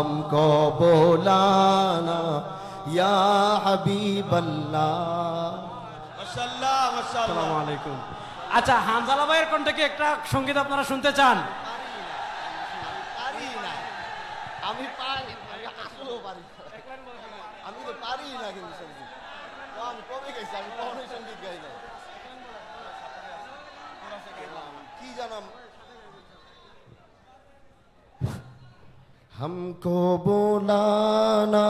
हमको बोलाना या हबीब अल्लाह। মাশাআল্লাহ মাশাআল্লাহ। আসসালামু আলাইকুম। আচ্ছা, হামজালা ভাইয়ের কণ্ঠে কি একটা সঙ্গীত আপনারা শুনতে চান? পারি না, আমি পারি, আমি আসলেও পারি না। আমি তো পারি না কিন্তু সঙ্গীত। আমি কবে গাইছি, আমি কখনোই সঙ্গীত গাই না। কি জানাম, हमको बुलाना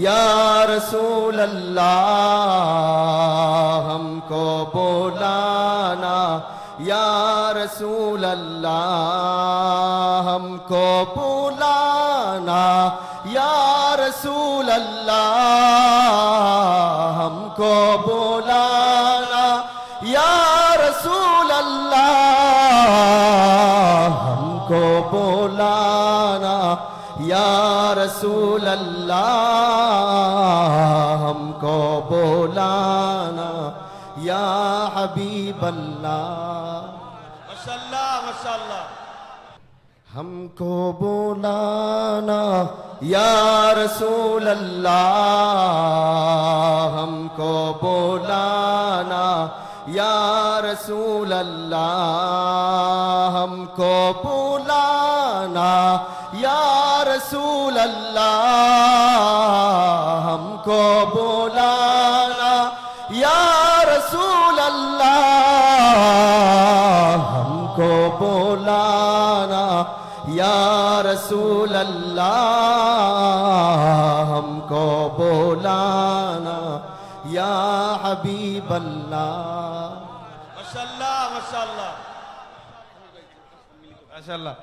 या रसूल अल्लाह, हमको बुलाना या रसूल अल्लाह, हमको बुलाना या रसूल अल्लाह, हमको बुलाना या रसूल अल्लाह, हमको बुलाना या रसूल अल्लाह, हमको बुलाना या हबीब अल्लाह। মাশাআল্লাহ মাশাআল্লাহ। हमको बुलाना या रसूल अल्लाह, हमको बुलाना या रसूल अल्लाह, हमको बुलाना या रसूल अल्लाह, हमको बुलाना या रसूल अल्लाह, हमको बुलाना या रसूल अल्लाह, हमको बुलाना या हबीब अल्लाह। মাশাআল্লাহ মাশাআল্লাহ। মাশাআল্লাহ।